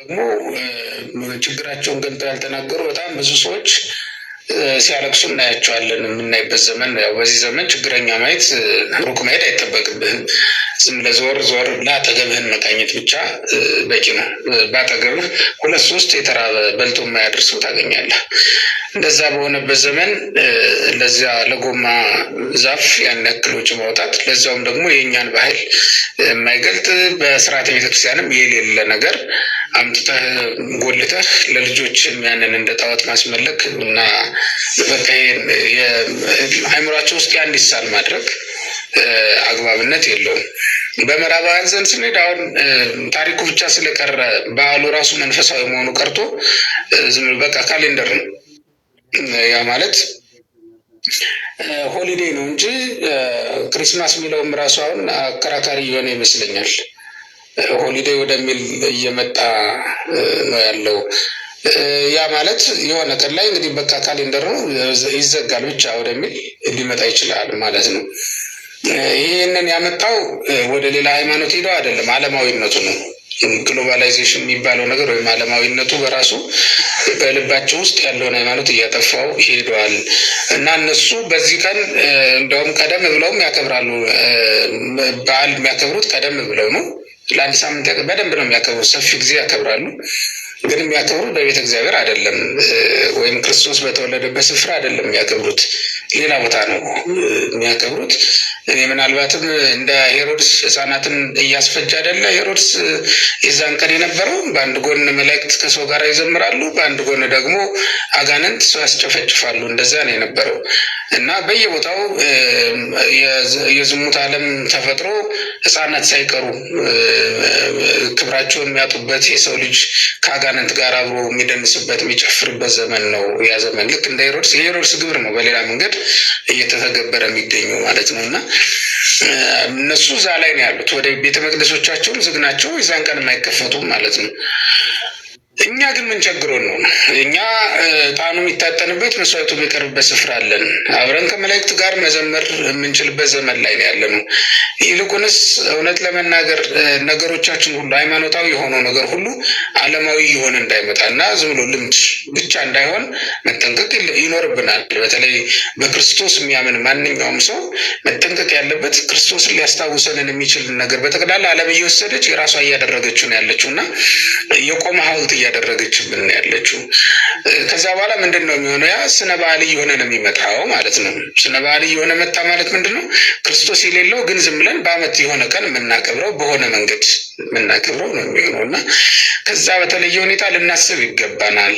ደግሞ ችግራቸውን ገልጠው ያልተናገሩ በጣም ብዙ ሰዎች ሲያለቅሱ እናያቸዋለን። የምናይበት ዘመን ያው በዚህ ዘመን ችግረኛ ማየት ሩቅ መሄድ አይጠበቅብህም። ዝም ብለህ ዞር ዞር ለአጠገብህን መቃኘት ብቻ በቂ ነው። በአጠገብህ ሁለት ሶስት የተራበ በልቶ የማያደርስ ሰው ታገኛለህ። እንደዛ በሆነበት ዘመን ለዚያ ለጎማ ዛፍ ያን ያክል ወጪ ማውጣት፣ ለዛውም ደግሞ የእኛን ባህል የማይገልጥ በስርዓተ ቤተክርስቲያንም የሌለ ነገር አምጥተህ ጎልተህ ለልጆች ያንን እንደ ጣዖት ማስመለክ እና በቃ አእምሯቸው ውስጥ ያን እንዲሳል ማድረግ አግባብነት የለውም። በምዕራባውያን ዘንድ ስንሄድ አሁን ታሪኩ ብቻ ስለቀረ በዓሉ ራሱ መንፈሳዊ መሆኑ ቀርቶ ዝም በቃ ካሌንደር ነው። ያ ማለት ሆሊዴይ ነው እንጂ ክሪስማስ የሚለውም ራሱ አሁን አከራካሪ የሆነ ይመስለኛል። ሆሊዴይ ወደሚል እየመጣ ነው ያለው። ያ ማለት የሆነ ቀን ላይ እንግዲህ በቃ ካሌንደር ነው ይዘጋል ብቻ ወደሚል ሊመጣ ይችላል ማለት ነው። ይህንን ያመጣው ወደ ሌላ ሃይማኖት ሄደው አይደለም፣ ዓለማዊነቱ ነው። ግሎባላይዜሽን የሚባለው ነገር ወይም ዓለማዊነቱ በራሱ በልባቸው ውስጥ ያለውን ሃይማኖት እያጠፋው ሄደዋል እና እነሱ በዚህ ቀን እንደውም ቀደም ብለውም ያከብራሉ። በዓል የሚያከብሩት ቀደም ብለው ነው። ለአንድ ሳምንት በደንብ ነው የሚያከብሩት፣ ሰፊ ጊዜ ያከብራሉ። ግን የሚያከብሩት በቤተ እግዚአብሔር አይደለም፣ ወይም ክርስቶስ በተወለደበት ስፍራ አይደለም የሚያከብሩት፣ ሌላ ቦታ ነው የሚያከብሩት። እኔ ምናልባትም እንደ ሄሮድስ ሕፃናትን እያስፈጀ አይደለ ሄሮድስ የዛን ቀን የነበረው። በአንድ ጎን መላእክት ከሰው ጋር ይዘምራሉ፣ በአንድ ጎን ደግሞ አጋንንት ሰው ያስጨፈጭፋሉ። እንደዛ ነው የነበረው እና በየቦታው የዝሙት ዓለም ተፈጥሮ ሕፃናት ሳይቀሩ ክብራቸውን የሚያጡበት፣ የሰው ልጅ ከአጋንንት ጋር አብሮ የሚደንስበት የሚጨፍርበት ዘመን ነው ያ ዘመን። ልክ እንደ ሄሮድስ የሄሮድስ ግብር ነው በሌላ መንገድ እየተተገበረ የሚገኘው ማለት ነው እና እነሱ እዛ ላይ ነው ያሉት። ወደ ቤተ መቅደሶቻቸውም ዝግ ናቸው፣ የዛን ቀን የማይከፈቱም ማለት ነው። እኛ ግን ምን ቸግሮን ነው? እኛ ዕጣኑ የሚታጠንበት መስዋዕቱ የሚቀርብበት ስፍራ አለን። አብረን ከመላእክት ጋር መዘመር የምንችልበት ዘመን ላይ ነው ያለ ነው። ይልቁንስ እውነት ለመናገር ነገሮቻችን ሁሉ ሃይማኖታዊ የሆነው ነገር ሁሉ ዓለማዊ የሆነ እንዳይመጣ እና ዝም ብሎ ልምድ ብቻ እንዳይሆን መጠንቀቅ ይኖርብናል። በተለይ በክርስቶስ የሚያምን ማንኛውም ሰው መጠንቀቅ ያለበት ክርስቶስን ሊያስታውሰንን የሚችል ነገር በጠቅላላ ዓለም እየወሰደች የራሷ እያደረገችው ነው ያለችው እና የቆመ ሐውልት እያደረገችብን ያለችው። ከዛ በኋላ ምንድን ነው የሚሆነው? ያ ስነ በዓል እየሆነ ነው የሚመጣው ማለት ነው። ስነ በዓል እየሆነ መጣ ማለት ምንድን ነው? ክርስቶስ የሌለው ግን ዝም ብለን በዓመት የሆነ ቀን የምናከብረው በሆነ መንገድ የምናከብረው ነው የሚሆነው እና ከዛ በተለየ ሁኔታ ልናስብ ይገባናል።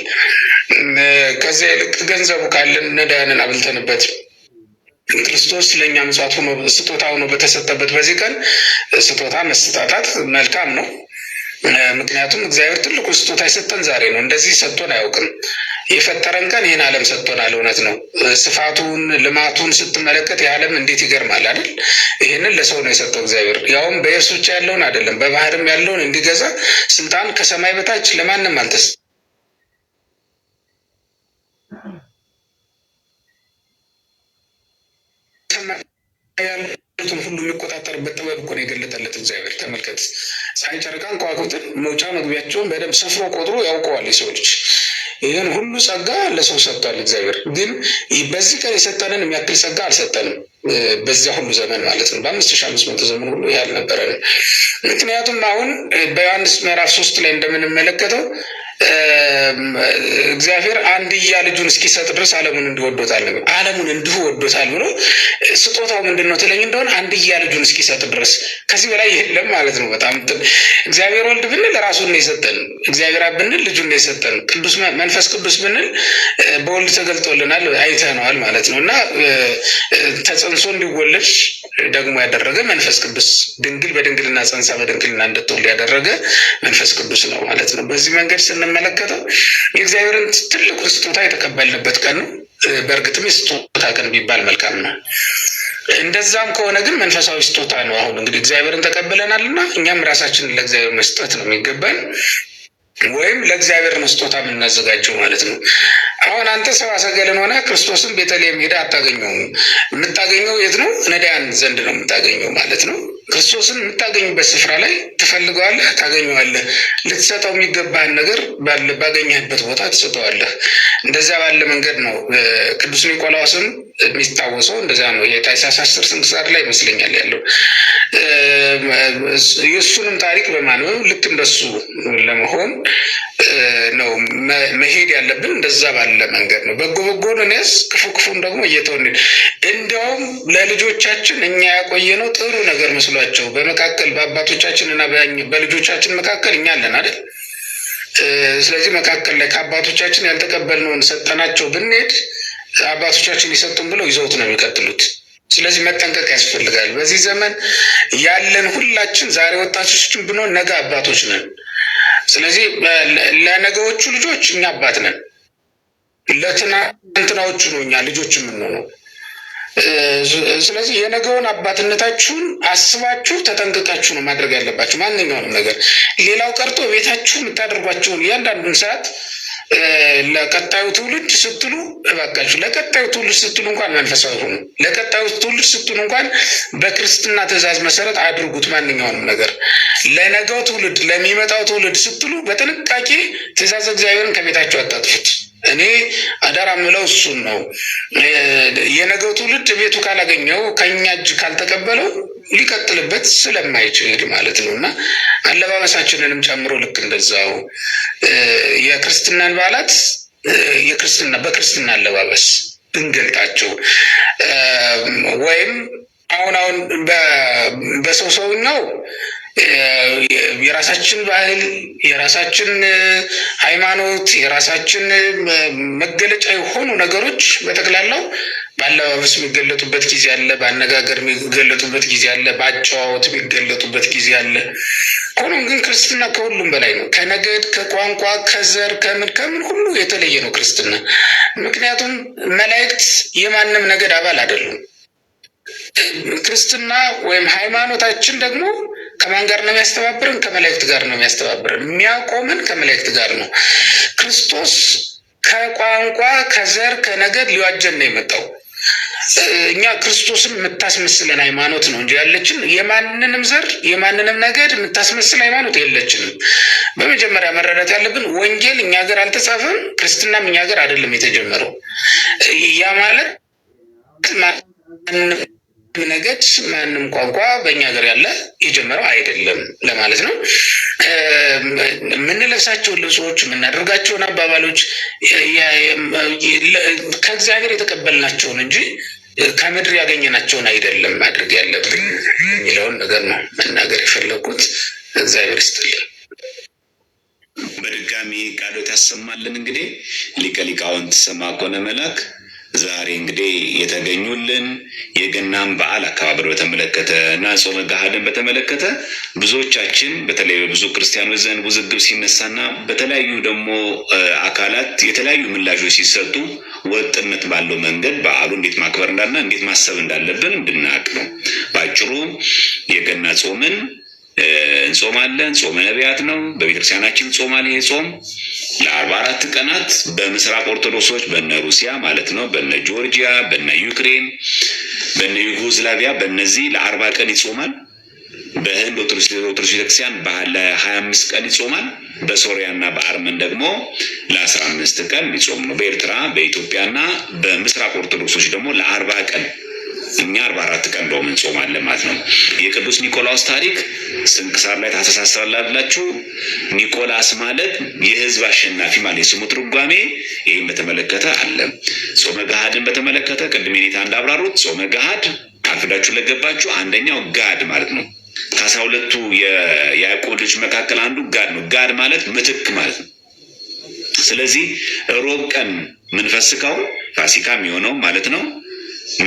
ከዚያ ይልቅ ገንዘቡ ካለን ነዳያንን አብልተንበት ክርስቶስ ለእኛ ምጽዋት ሆኖ ስጦታ ሆኖ በተሰጠበት በዚህ ቀን ስጦታ መስጣጣት መልካም ነው። ምክንያቱም እግዚአብሔር ትልቁ ስጦታ የሰጠን ዛሬ ነው። እንደዚህ ሰጥቶን አያውቅም። የፈጠረን ቀን ይህን ዓለም ሰጥቶናል። እውነት ነው። ስፋቱን ልማቱን ስትመለከት የዓለም እንዴት ይገርማል አይደል? ይህንን ለሰው ነው የሰጠው እግዚአብሔር። ያውም በየብስ ብቻ ያለውን አይደለም፣ በባህርም ያለውን እንዲገዛ ስልጣን ከሰማይ በታች ለማንም አልተሰጠም። ያሉትን ሁሉ የሚቆጣጠርበት ጥበብ እኮ ነው የገለጠለት እግዚአብሔር። ተመልከት፣ ፀሐይ፣ ጨረቃን፣ ከዋክብትን መውጫ መግቢያቸውን በደንብ ሰፍሮ ቆጥሮ ያውቀዋል የሰው ልጅ። ይህን ሁሉ ጸጋ ለሰው ሰጥቷል እግዚአብሔር። ግን በዚህ ቀን የሰጠንን የሚያክል ጸጋ አልሰጠንም። በዚያ ሁሉ ዘመን ማለት ነው፣ በ5500 ዘመን ሁሉ ይህ አልነበረንም። ምክንያቱም አሁን በዮሐንስ ምዕራፍ 3 ላይ እንደምንመለከተው እግዚአብሔር አንድያ ልጁን እስኪሰጥ ድረስ ዓለሙን እንዲሁ ወዶታል። ዓለሙን እንዲሁ ወዶታል ብሎ ስጦታው ምንድን ነው ትለኝ እንደሆነ አንድያ ልጁን እስኪሰጥ ድረስ፣ ከዚህ በላይ የለም ማለት ነው። በጣም እግዚአብሔር ወልድ ብንል ራሱን ነው የሰጠን፣ እግዚአብሔር አብ ብንል ልጁን ነው የሰጠን፣ ቅዱስ መንፈስ ቅዱስ ብንል በወልድ ተገልጦልናል፣ አይተነዋል ማለት ነው እና ተጸንሶ እንዲወለድ ደግሞ ያደረገ መንፈስ ቅዱስ፣ ድንግል በድንግልና ጸንሳ በድንግልና እንድትወልድ ያደረገ መንፈስ ቅዱስ ነው ማለት ነው። በዚህ መንገድ ስንመለከተው የእግዚአብሔርን ትልቁን ስጦታ የተቀበልንበት ቀን ነው። በእርግጥም የስጦታ ቀን ቢባል መልካም ነው። እንደዛም ከሆነ ግን መንፈሳዊ ስጦታ ነው። አሁን እንግዲህ እግዚአብሔርን ተቀብለናል እና እኛም ራሳችንን ለእግዚአብሔር መስጠት ነው የሚገባን፣ ወይም ለእግዚአብሔር ነው ስጦታ የምናዘጋጀው ማለት ነው። አሁን አንተ ሰብአ ሰገልን ሆነ ክርስቶስን ቤተልሔም ሄደህ አታገኘውም። የምታገኘው የት ነው? ነዳያን ዘንድ ነው የምታገኘው ማለት ነው። ክርስቶስን የምታገኝበት ስፍራ ላይ ትፈልገዋለህ፣ ታገኘዋለህ። ልትሰጠው የሚገባህን ነገር ባገኘህበት ቦታ ትሰጠዋለህ። እንደዛ ባለ መንገድ ነው ቅዱስ ኒቆላዎስም የሚታወሰው እንደዛ ነው። የታኅሳስ 10 ስንክሳር ላይ ይመስለኛል ያለው። የእሱንም ታሪክ በማንበብ ልክ እንደሱ ለመሆን ነው መሄድ ያለብን። እንደዛ ባለ መንገድ ነው በጎ በጎን እንያዝ፣ ክፉ ክፉን ደግሞ እየተውን እንዲያውም ለልጆቻችን እኛ ያቆየነው ጥሩ ነገር መስሏቸው በመካከል በአባቶቻችን እና በልጆቻችን መካከል እኛ አለን አይደል? ስለዚህ መካከል ላይ ከአባቶቻችን ያልተቀበልነውን ሰጠናቸው ብንሄድ አባቶቻችን ይሰጡን ብለው ይዘውት ነው የሚቀጥሉት። ስለዚህ መጠንቀቅ ያስፈልጋል። በዚህ ዘመን ያለን ሁላችን ዛሬ ወጣቶችን ብንሆን ነገ አባቶች ነን። ስለዚህ ለነገዎቹ ልጆች እኛ አባት ነን፣ ለትናንትናዎቹ ነው እኛ ልጆች የምንሆነው። ስለዚህ የነገውን አባትነታችሁን አስባችሁ ተጠንቅቃችሁ ነው ማድረግ ያለባችሁ ማንኛውንም ነገር። ሌላው ቀርቶ ቤታችሁ የምታደርጓቸውን እያንዳንዱን ሰዓት ለቀጣዩ ትውልድ ስትሉ እባካችሁ ለቀጣዩ ትውልድ ስትሉ እንኳን መንፈሳዊ ሁኑ። ለቀጣዩ ትውልድ ስትሉ እንኳን በክርስትና ትእዛዝ መሰረት አድርጉት። ማንኛውንም ነገር ለነገው ትውልድ ለሚመጣው ትውልድ ስትሉ በጥንቃቄ ትእዛዝ እግዚአብሔርን ከቤታችሁ አታጥፉት። እኔ አደራ ምለው እሱን ነው። የነገው ትውልድ ቤቱ ካላገኘው ከኛ እጅ ካልተቀበለው ሊቀጥልበት ስለማይችል ማለት ነው። እና አለባበሳችንንም ጨምሮ ልክ እንደዛው የክርስትናን በዓላት በክርስትና አለባበስ ብንገልጣቸው ወይም አሁን በሰው ሰውኛው የራሳችን ባህል፣ የራሳችን ሃይማኖት፣ የራሳችን መገለጫ የሆኑ ነገሮች በጠቅላላው በአለባበስ የሚገለጡበት ጊዜ አለ፣ በአነጋገር የሚገለጡበት ጊዜ አለ፣ በአጨዋወት የሚገለጡበት ጊዜ አለ። ሆኖም ግን ክርስትና ከሁሉም በላይ ነው። ከነገድ፣ ከቋንቋ፣ ከዘር፣ ከምን ሁሉ የተለየ ነው ክርስትና። ምክንያቱም መላእክት የማንም ነገድ አባል አይደሉም። ክርስትና ወይም ሃይማኖታችን ደግሞ ከማን ጋር ነው የሚያስተባብረን? ከመላእክት ጋር ነው የሚያስተባብረን። የሚያቆመን ከመላእክት ጋር ነው። ክርስቶስ ከቋንቋ፣ ከዘር፣ ከነገድ ሊዋጀን ነው የመጣው። እኛ ክርስቶስን የምታስመስለን ሃይማኖት ነው እንጂ ያለችን የማንንም ዘር የማንንም ነገድ የምታስመስል ሃይማኖት የለችንም። በመጀመሪያ መረዳት ያለብን ወንጌል እኛ ሀገር አልተጻፈም፣ ክርስትናም እኛ ሀገር አይደለም የተጀመረው። ያ ማለት ነገድ ማንም ቋንቋ በእኛ ሀገር ያለ የጀመረው አይደለም ለማለት ነው። የምንለብሳቸውን ልብሶች፣ የምናደርጋቸውን አባባሎች ከእግዚአብሔር የተቀበልናቸውን እንጂ ከምድር ያገኘናቸውን አይደለም ማድረግ ያለብን የሚለውን ነገር ነው መናገር የፈለኩት። እግዚአብሔር ይስጥልኝ። በድጋሚ ቃሎት ያሰማልን። እንግዲህ ሊቀ ሊቃውንት ሰማዕኮነ መላክ ዛሬ እንግዲህ የተገኙልን የገናን በዓል አከባበር በተመለከተ እና ጾመ ገሃድን በተመለከተ ብዙዎቻችን በተለይ በብዙ ክርስቲያኖች ዘንድ ውዝግብ ሲነሳና በተለያዩ ደግሞ አካላት የተለያዩ ምላሾች ሲሰጡ ወጥነት ባለው መንገድ በዓሉ እንዴት ማክበር እንዳለና እንዴት ማሰብ እንዳለብን እንድናውቅ ነው። በአጭሩ የገና ጾምን እንጾማለን። ጾመ ነቢያት ነው። በቤተክርስቲያናችን ጾማል። ይሄ ጾም ለ44 ቀናት በምስራቅ ኦርቶዶክሶች በነ ሩሲያ ማለት ነው፣ በነ ጆርጂያ፣ በነ ዩክሬን፣ በነ ዩጎዝላቪያ በእነዚህ ለ40 ቀን ይጾማል። በህንድ ኦርቶዶክስ ቤተክርስቲያን ለ25 ቀን ይጾማል። በሶሪያና በአርመን ደግሞ ለ15 ቀን ይጾም ነው። በኤርትራ በኢትዮጵያና በምስራቅ ኦርቶዶክሶች ደግሞ ለ40 ቀን እኛ 44 ቀን እንደውም እንጾማለን ማለት ነው። የቅዱስ ኒቆላዎስ ታሪክ ስንክሳር ላይ ታስተሳስራላችሁ። ኒቆላስ ማለት የህዝብ አሸናፊ ማለት የስሙ ትርጓሜ ይህን በተመለከተ አለ። ጾመ ገሃድን በተመለከተ ቅድም ኔታ እንዳብራሩት ጾመ ገሃድ አርፍዳችሁ ለገባችሁ አንደኛው ጋድ ማለት ነው። ከ12ቱ የያዕቆብ ልጆች መካከል አንዱ ጋድ ነው። ጋድ ማለት ምትክ ማለት ነው። ስለዚህ ሮብ ቀን ምንፈስካው ፋሲካ የሚሆነው ማለት ነው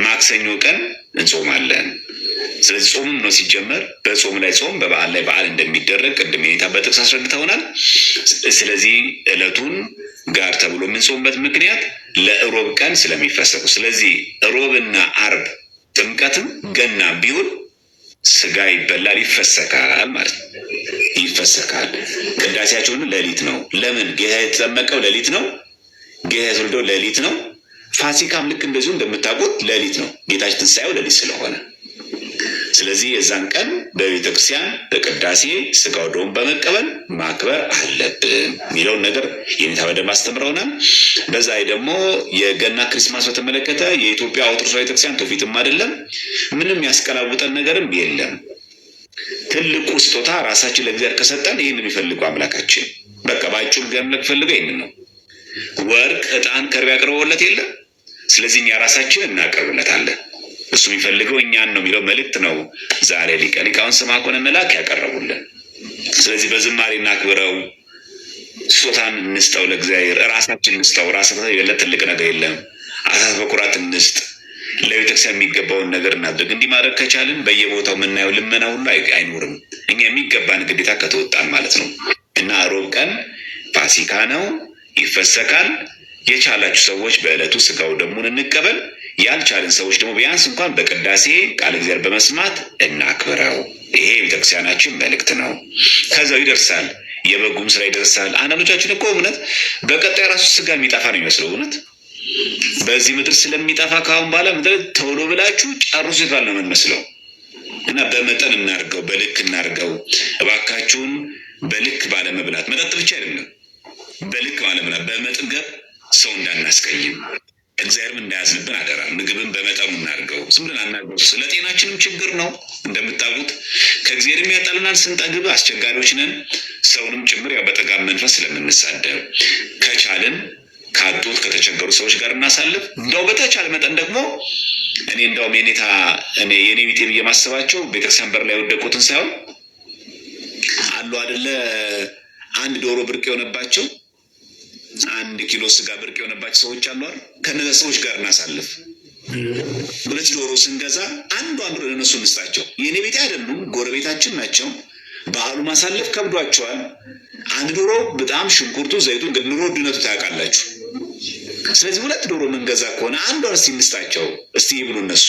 ማክሰኞ ቀን እንጾማለን። ስለዚህ ጾምም ነው ሲጀመር በጾም ላይ ጾም በበዓል ላይ በዓል እንደሚደረግ ቅድም ኔታ በጥቅስ አስረድተውናል። ስለዚህ ዕለቱን ጋር ተብሎ የምንጾምበት ምክንያት ለሮብ ቀን ስለሚፈሰቁ፣ ስለዚህ ሮብና አርብ ጥምቀትም ገና ቢሆን ስጋ ይበላል፣ ይፈሰካል ማለት ነው። ይፈሰካል። ቅዳሴያቸውን ሌሊት ነው። ለምን? ጌታ የተጠመቀው ሌሊት ነው። ጌታ የተወለደው ሌሊት ነው። ፋሲካም ልክ እንደዚሁ እንደምታውቁት ሌሊት ነው። ጌታችን ትንሣኤው ሌሊት ስለሆነ ስለዚህ የዛን ቀን በቤተክርስቲያን በቅዳሴ ስጋው ደሙን በመቀበል ማክበር አለብን የሚለውን ነገር የኔታ በደንብ አስተምረውናል። በዛ ደግሞ የገና ክሪስማስ በተመለከተ የኢትዮጵያ ኦርቶዶክስ ቤተክርስቲያን ትውፊትም አይደለም፣ ምንም ያስቀላውጠን ነገርም የለም። ትልቁ ስጦታ ራሳችን ለእግዚአብሔር ከሰጠን ይህን የሚፈልገው አምላካችን በቃ ባጭሩ ገምለክ ፈልገው ይህን ነው። ወርቅ፣ ዕጣን፣ ከርቤ ያቀርበውለት የለም። ስለዚህ እኛ ራሳችን እናቀርብለታለን። እሱ የሚፈልገው እኛን ነው የሚለው መልእክት ነው ዛሬ ሊቀ ሊቃውንት ስምዐኮነ መላክ ያቀረቡልን። ስለዚህ በዝማሬ እናክብረው፣ ስጦታን እንስጠው ለእግዚአብሔር፣ ራሳችን እንስጠው። ራሳችን የለት ትልቅ ነገር የለም። አሳት በኩራት እንስጥ፣ ለቤተክርስቲያን የሚገባውን ነገር እናድርግ። እንዲህ ማድረግ ከቻልን በየቦታው የምናየው ልመና ሁሉ አይኖርም። እኛ የሚገባን ግዴታ ከተወጣን ማለት ነው። እና ሮብ ቀን ፋሲካ ነው፣ ይፈሰካል። የቻላችሁ ሰዎች በዕለቱ ስጋው ደሙን እንቀበል። ያልቻልን ሰዎች ደግሞ ቢያንስ እንኳን በቅዳሴ ቃል እግዚአብሔር በመስማት እናክብረው። ይሄ ቤተክርስቲያናችን መልእክት ነው። ከዛው ይደርሳል፣ የበጉም ስራ ይደርሳል። አንዳንዶቻችን እኮ እውነት በቀጣይ ራሱ ስጋ የሚጠፋ ነው የሚመስለው። እውነት በዚህ ምድር ስለሚጠፋ ካሁን በኋላ ምድር ተውሎ ብላችሁ ጨርሱ ይባል ነው የምንመስለው። እና በመጠን እናርገው፣ በልክ እናርገው እባካችሁን። በልክ ባለመብላት፣ መጠጥ ብቻ አይደለም፣ በልክ ባለመብላት፣ በመጥገብ ሰው እንዳናስቀይም እግዚአብሔርም እንዳያዝንብን አደራ። ምግብን በመጠኑ እናርገው፣ ዝም ብለን አናርገው። ስለ ጤናችንም ችግር ነው እንደምታውቁት። ከእግዚአብሔር የሚያጣልናል ስንጠግብ፣ አስቸጋሪዎች ነን። ሰውንም ጭምር ያው በጠጋብ መንፈስ ስለምንሳደብ ከቻልን ካጡት ከተቸገሩ ሰዎች ጋር እናሳልፍ። እንደው በተቻለ መጠን ደግሞ እኔ እንደውም የኔ ቢጤ ብዬ ማስባቸው ቤተክርስቲያን በር ላይ የወደቁትን ሳይሆን አሉ አይደለ፣ አንድ ዶሮ ብርቅ የሆነባቸው፣ 1 ኪሎ ስጋ ብርቅ የሆነባቸው ሰዎች አሉ አይደል? ከነዛ ሰዎች ጋር እናሳልፍ። 2 ዶሮ ስንገዛ አንዱ ለነሱ እንስጣቸው። የኔ ቤት አይደሉም፣ ጎረቤታችን ናቸው። በዓሉ ማሳለፍ ከብዷቸዋል። 1 ዶሮ በጣም ሽንኩርቱ፣ ዘይቱ፣ እንግዲህ ኑሮ ውድነቱ ታውቃላችሁ። ስለዚህ 2 ዶሮ የምንገዛ ከሆነ አንዷን እስቲ እንስጣቸው፣ እስቲ ይብሉ እነሱ።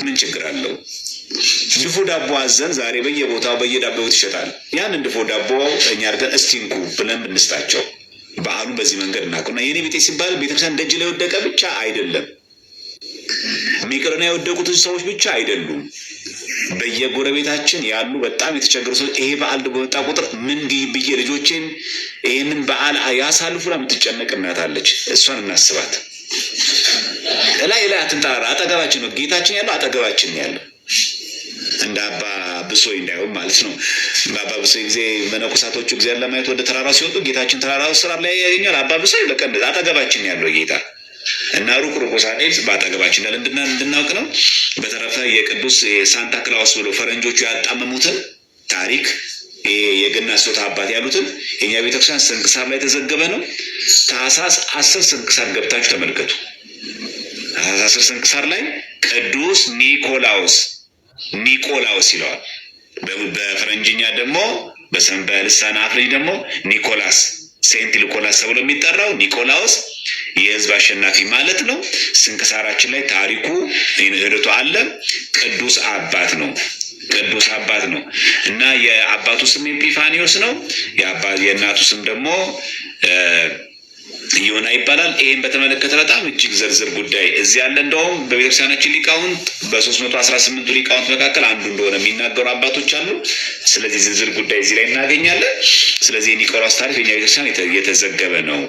ምን ችግር አለው? ድፎ ዳቦ አዘን ዛሬ በየቦታው በየዳቦ ቤት ይሸጣል። ያንን ድፎ ዳቦ እኛ አድርገን እስቲ እንኩ ብለን ብንስጣቸው፣ በዓሉ በዚህ መንገድ እናውቅና የኔ ቤቴ ሲባል ቤተክርስቲያን ደጅ ላይ ወደቀ ብቻ አይደለም፣ ሚቅርና የወደቁትን ሰዎች ብቻ አይደሉም። በየጎረቤታችን ያሉ በጣም የተቸገሩ ሰዎች ይሄ በዓል በመጣ ቁጥር ምን ብዬ ልጆቼን ይህንን በዓል ያሳልፉላ የምትጨነቅ እናት አለች። እሷን እናስባት። ላይ አትንጠራራ። አጠገባችን ነው ጌታችን ያለው፣ አጠገባችን ያለው። እንደ አባ ብሶይ እንዳይሆን ማለት ነው። በአባ ብሶይ ጊዜ መነኮሳቶቹ እግዚአብሔር ለማየት ወደ ተራራ ሲወጡ ጌታችን ተራራው ስራ ላይ ያገኛል። አባ ብሶይ በቃ አጠገባችን ያለው ጌታ እና ሩቅ ሳንሄድ በአጠገባችን እንዳለ እንድናውቅ ነው። በተረፈ የቅዱስ ሳንታ ክላውስ ብሎ ፈረንጆቹ ያጣመሙትን ታሪክ የገና ስጦታ አባት ያሉትን የኛ ቤተክርስቲያን ስንክሳር ላይ የተዘገበ ነው። ታኅሳስ 10 ስንክሳር ገብታችሁ ተመልከቱ። ታኅሳስ 10 ስንክሳር ላይ ቅዱስ ኒቆላውስ ይለዋል። በፈረንጅኛ ደግሞ በልሳነ አፍልኝ ደግሞ ኒኮላስ፣ ሴንት ኒኮላስ ተብሎ የሚጠራው ኒቆላውስ የሕዝብ አሸናፊ ማለት ነው። ስንክሳራችን ላይ ታሪኩ ሂደቱ አለ። ቅዱስ አባት ነው እና የአባቱ ስም ኤጲፋኒዮስ ነው። የእናቱ ስም ደግሞ ዮና ይባላል። ይህም በተመለከተ በጣም እጅግ ዝርዝር ጉዳይ እዚህ ያለ። እንደውም በቤተክርስቲያናችን ሊቃውንት በ318ቱ ሊቃውንት መካከል አንዱ እንደሆነ የሚናገሩ አባቶች አሉ። ስለዚህ ዝርዝር ጉዳይ እዚህ ላይ እናገኛለን። ስለዚህ የኒቆላውስ ታሪክ የኛ ቤተክርስቲያን የተዘገበ ነው።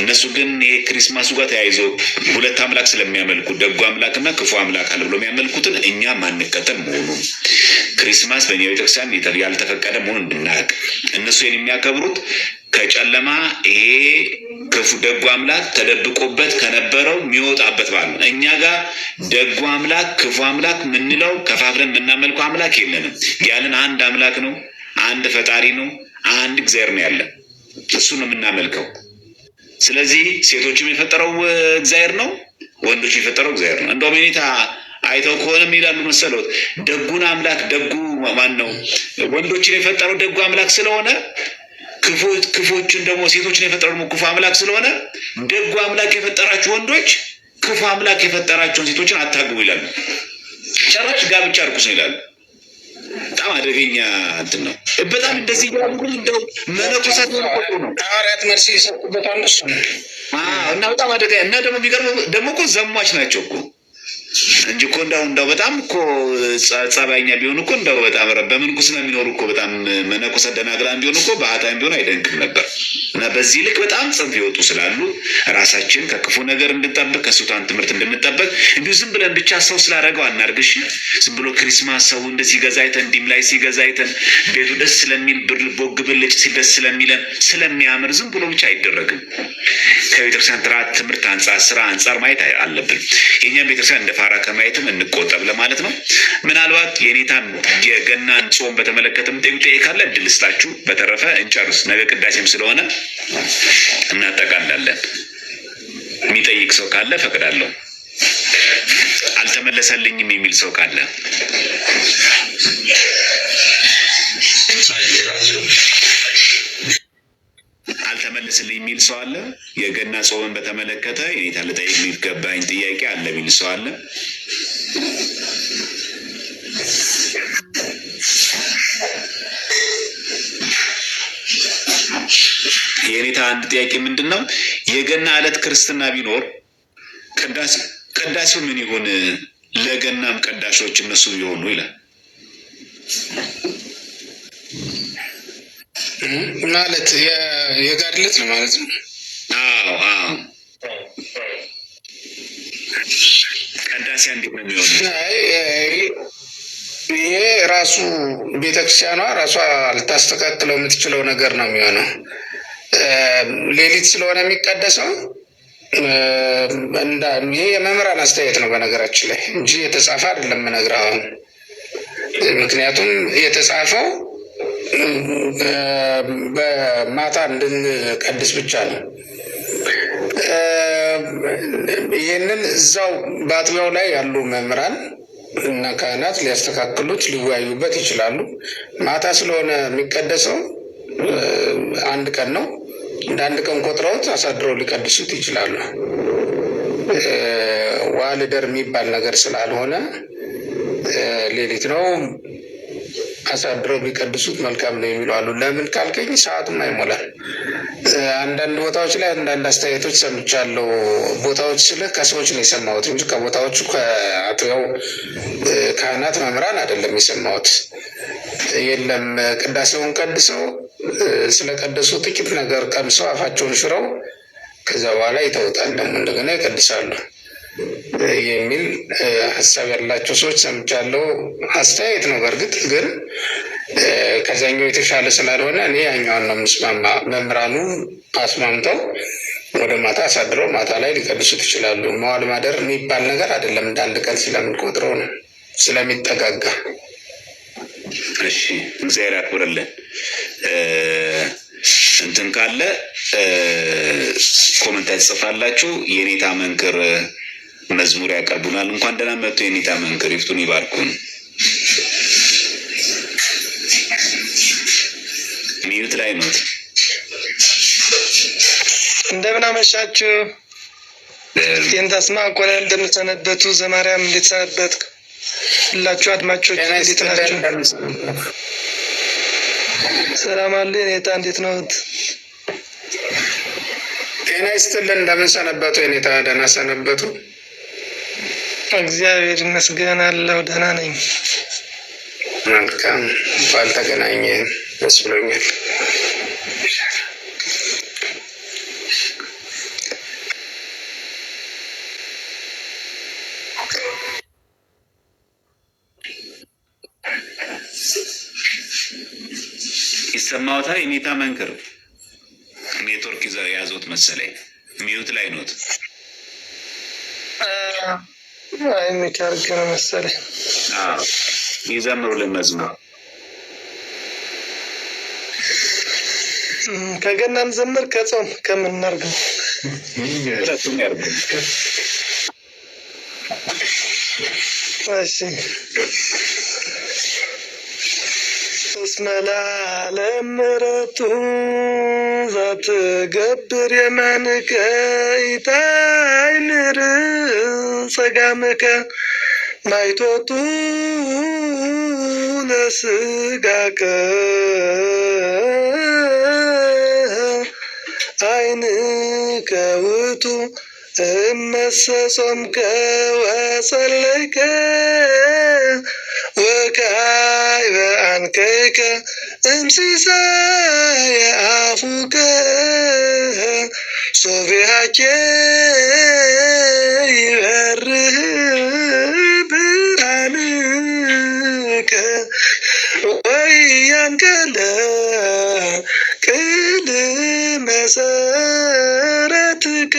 እነሱ ግን ይሄ ክሪስማሱ ጋር ተያይዞ 2 አምላክ ስለሚያመልኩ ደጉ አምላክና ክፉ አምላክ አለ ብሎ የሚያመልኩትን እኛ ማንከተል መሆኑን፣ ክሪስማስ በእኛ ቤተክርስቲያን ያልተፈቀደ መሆኑን እንድናውቅ፣ እነሱ የሚያከብሩት ከጨለማ ይሄ ክፉ ደጉ አምላክ ተደብቆበት ከነበረው የሚወጣበት በዓል ነው። እኛ ጋር ደጉ አምላክ ክፉ አምላክ ምንለው ከፋፍለን የምናመልከው አምላክ የለንም። ያለን አንድ አምላክ ነው፣ አንድ ፈጣሪ ነው፣ አንድ እግዚአብሔር ነው ያለን። እሱ ነው የምናመልከው። ስለዚህ ሴቶችም የፈጠረው እግዚአብሔር ነው፣ ወንዶች የፈጠረው እግዚአብሔር ነው። እንደውም የኔታ አይተው ከሆነ ይላሉ መሰሎት ደጉን አምላክ ደጉ ማን ነው? ወንዶችን የፈጠረው ደጉ አምላክ ስለሆነ ክፎችን ደግሞ ሴቶችን የፈጠረው ደግሞ ክፉ አምላክ ስለሆነ ደጉ አምላክ የፈጠራችሁ ወንዶች ክፉ አምላክ የፈጠራቸውን ሴቶችን አታግቡ ይላሉ። ጭራሽ ጋብቻ እርኩስ ነው ይላሉ። በጣም አደገኛ እንትን ነው። በጣም እንደዚህ ይላሉ። እንደው መነኮሳት ነው ሐዋርያት መልስ ይሰጡበታል እሱ እና በጣም አደገኛ እና ደግሞ የሚገርመው ደግሞ እኮ ዘሟች ናቸው እኮ እንጂ እኮ እንደው በጣም እኮ ጸባይኛ ቢሆን እኮ እንደው በጣም በምንኩስና የሚኖሩ እኮ በጣም መነኮሰ ደናግላን ቢሆን እኮ ባህታዊም ቢሆን አይደንቅም ነበር። እና በዚህ ልክ በጣም ጽንፍ ይወጡ ስላሉ ራሳችን ከክፉ ነገር እንድንጠብቅ ከሱታን ትምህርት እንድንጠብቅ እንዲሁ ዝም ብለን ብቻ ሰው ስላደረገው አናርግሽ። ዝም ብሎ ክሪስማስ ሰው እንደ ሲገዛ አይተን ዲም ላይ ሲገዛ አይተን ቤቱ ደስ ስለሚል ቦግ ብልጭ ሲደስ ስለሚለን ስለሚያምር ዝም ብሎ ብቻ አይደረግም። ከቤተክርስቲያን ጥራት ትምህርት አንጻር ስራ አንጻር ማየት አለብን። የእኛም ቤተክርስቲያን እንደ ፋራ ከማየትም እንቆጠብ ለማለት ነው። ምናልባት የኔታን የገናን ጾም በተመለከተ ምጠይቁ ካለ እድል ስጣችሁ። በተረፈ እንጨርስ። ነገ ቅዳሴም ስለሆነ እናጠቃላለን። የሚጠይቅ ሰው ካለ ፈቅዳለሁ። አልተመለሰልኝም የሚል ሰው ካለ አልተመለስልኝ የሚል ሰው አለ። የገና ጾምን በተመለከተ የኔታ ልጠይቅ የሚገባኝ ጥያቄ አለ የሚል ሰው አለ። የኔታ አንድ ጥያቄ ምንድን ነው? የገና ዕለት ክርስትና ቢኖር ቅዳሴው ምን ይሁን? ለገናም ቀዳሾች እነሱ ቢሆኑ ይላል። ማለት የጋድለት ነው ማለት ነው። አዎ ቀዳሴ እንዴት ነው የሚሆነው? ይሄ ራሱ ቤተክርስቲያኗ ራሷ ልታስተካክለው የምትችለው ነገር ነው የሚሆነው። ሌሊት ስለሆነ የሚቀደሰው ይሄ የመምህራን አስተያየት ነው በነገራችን ላይ እንጂ የተጻፈ አይደለም የምነግርህ አሁን። ምክንያቱም የተጻፈው በማታ እንድንቀድስ ብቻ ነው። ይህንን እዛው በአጥቢያው ላይ ያሉ መምህራን እና ካህናት ሊያስተካክሉት ሊወያዩበት ይችላሉ። ማታ ስለሆነ የሚቀደሰው አንድ ቀን ነው። እንደ አንድ ቀን ቆጥረውት አሳድረው ሊቀድሱት ይችላሉ። ዋልደር የሚባል ነገር ስላልሆነ ሌሊት ነው አሳድረው ቢቀድሱት መልካም ነው የሚሉ አሉ። ለምን ካልከኝ ሰዓቱም አይሞላል። አንዳንድ ቦታዎች ላይ አንዳንድ አስተያየቶች ሰምቻለሁ። ቦታዎች ስለ ከሰዎች ነው የሰማሁት እንጂ ከቦታዎቹ ከአጥቢያው ካህናት መምህራን አይደለም የሰማሁት። የለም ቅዳሴውን ቀድሰው ስለቀደሱ ጥቂት ነገር ቀምሰው አፋቸውን ሽረው ከዛ በኋላ ይተውታል፣ ደግሞ እንደገና ይቀድሳሉ የሚል ሀሳብ ያላቸው ሰዎች ሰምቻለሁ። አስተያየት ነው በእርግጥ ግን ከዛኛው የተሻለ ስላልሆነ እኔ ያኛውን ነው የምስማማ። መምህራኑ አስማምተው ወደ ማታ አሳድረው ማታ ላይ ሊቀድሱት ይችላሉ። መዋል ማደር የሚባል ነገር አይደለም። እንደ አንድ ቀን ስለምንቆጥረው ነው ስለሚጠጋጋ። እሺ እግዚአብሔር ያክብርልን። እንትን ካለ ኮመንት ትጽፋላችሁ። የኔታ መንክር መዝሙር ያቀርቡናል። እንኳን ደህና መጡ የኔታ መንክር፣ ይፍቱን ይባርኩን። ሚዩት ላይ ነው። እንደምን አመሻችሁ። የንታስማ ቆላ እንደምትሰነበቱ ዘማርያም እንዴት ሰነበት? ሁላችሁ አድማጮች እንዴት ናችሁ? ሰላም አለ። የኔታ እንዴት ነው? ጤና ይስጥልን። እንደምን ሰነበቱ የኔታ? ደህና ሰነበቱ? እግዚአብሔር ይመስገን አለሁ ደህና ነኝ። መልካም ባልተገናኘ ደስ ብሎኛል። ይሰማዎታል? የኔታ መንክር ኔትወርክ ያዞት መሰለኝ። ሚዩት ላይ ኖት። አይ ሚካርግ ነው መሰለኝ። ይዘምሩልን መዝሙር። ከገናም ዘምር ከጾም ከምናርገው ሁለቱም ያርጉ። እሺ እስመ ለዓለም ምሕረቱ ዘትገብር የማንከ ኢታይምር ጸጋምከ ማይቶቱ ለስጋከ አይንከ ውእቱ እመሰጾምከ ወጸለይከ ወካዕበ አንከይከ እምሲሳየ አፉከ ሶቢሃኬ ይበርህ ብርሃንከ ወያንከለ ቅድመ መሰረትከ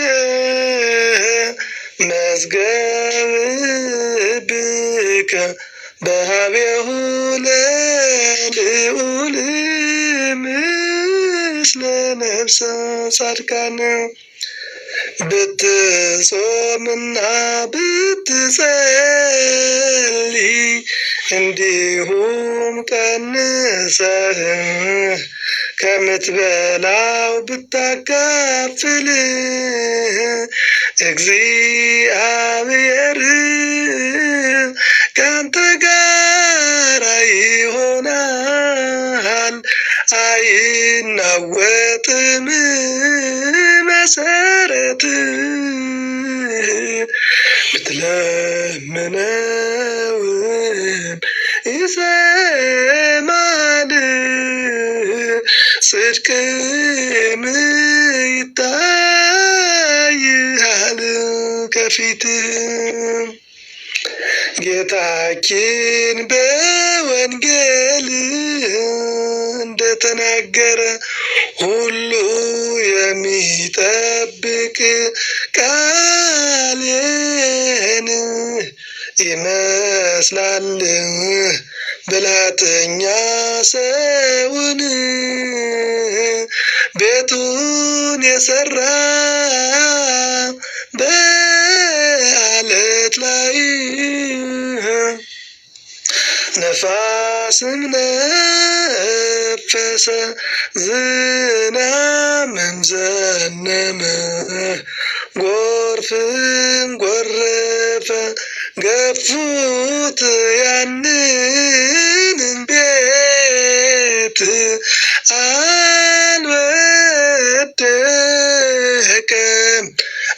መዝገብ ብከ በሀቤሁ ለልዑል ምስለ ነፍሰ ጻድቃን ብትጾምና ብትጸልይ እንዲሁም ቀንሰህ ከምትበላው ብታካፍል እግዚአብሔር ካንተ ጋር ይሆናል፣ አይናወጥም መሰረት ብትለምነውን ይሰማል፣ ጽድቅም ይታይሃል ከፊት። ጌታችን በወንጌል እንደተናገረ ሁሉ የሚጠብቅ ቃሌን ይመስላል ብልሃተኛ ሰውን ቤቱን የሰራ በአለት ላይ ነፋስም ነፈሰ ዝናብም ዘነመ ጎርፍም ጎረፈ ገፉት ያንን ቤት አልወደቀም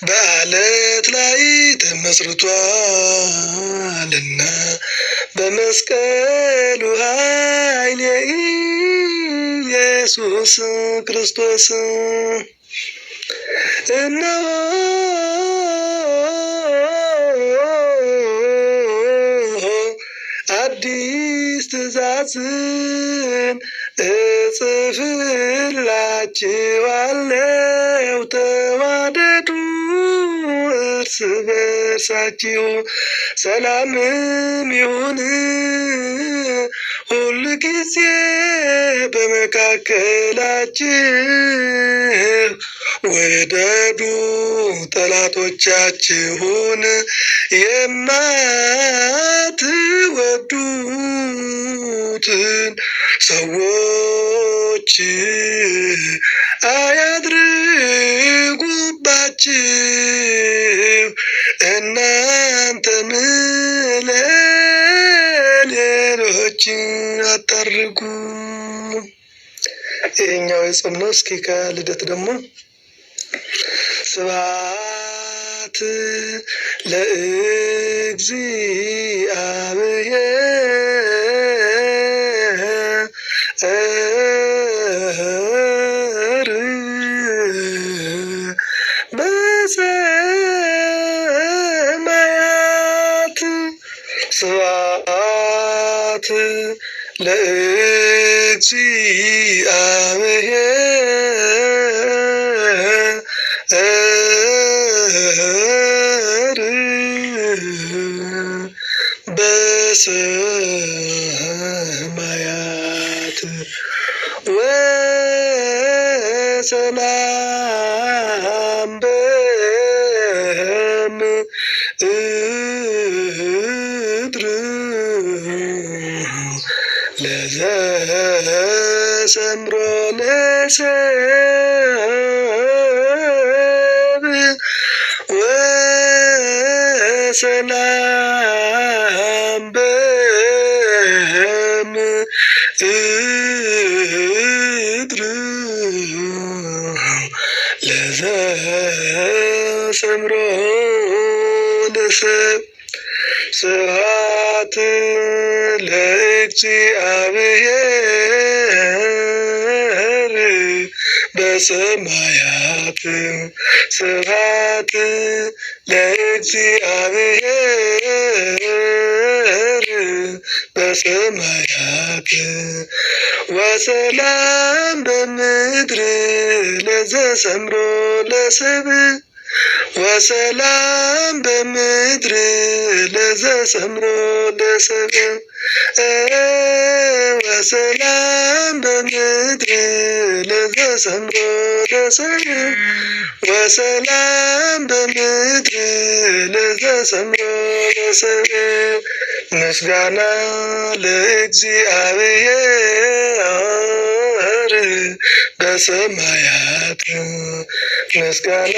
በአለት ላይ ተመስርቷልና በመስቀሉ ኃይል የኢየሱስ ክርስቶስ እነሆ አዲስ ትእዛዝን እጽፍላችኋለሁ ተዋደዱ እርስ በርሳችሁ ሰላምም ይሁን ሁል ጊዜ በመካከላችሁ ውደዱ ጠላቶቻችሁን የማትወዱትን ሰዎች አያድርጉባችሁ እናንተም ለሌሎች አታድርጉ። ይሄኛው የጾም ነው። እስኪ ከልደት ደግሞ ስብሐት ለእግዚአብሔር በሰማያት ስብሐት ለእግዚአብሔር በሰማያት ወሰላም በምድር ለዘሰምሮ ለሰብ ወሰላም በምድር ለዘሰምሮ ሰምሮ ለሰብ ስብሐት ለእግዚአብሔር በሰማያት ስብሐት ለእግዚአብሔር በሰማያት ወሰላም በምድር ለዘሰምሮ ለሰብ ወሰላም በምድር ለዘሰምሮ ለሰብ ወሰላም በምድር ለዘሰምሮ ለሰብ ወሰላም በምድር ለዘሰምሮ ለሰብ ምስጋና ለእግዚአብሔር በሰማያት ምስጋና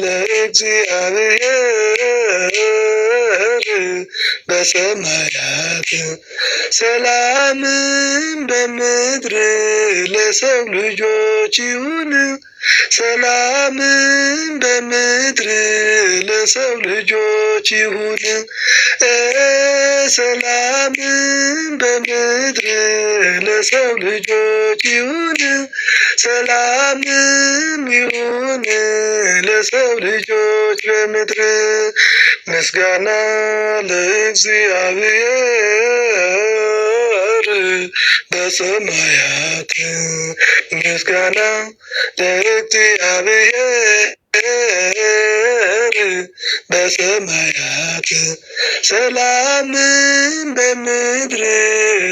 ለእግዚአብሔር በሰማያት ሰላምን በምድር ለሰው ልጆች ይሁን ሰላምን በምድር ለሰው ልጆች ይሁን ሰላምን በምድር ለሰው ልጆች ይሁን ሰላምም ይሁን ለሰው ልጆች በምድር ምስጋና ለእግዚአብሔር በሰማያት ምስጋና ለእግዚአብሔር በሰማያት ሰላምን በምድር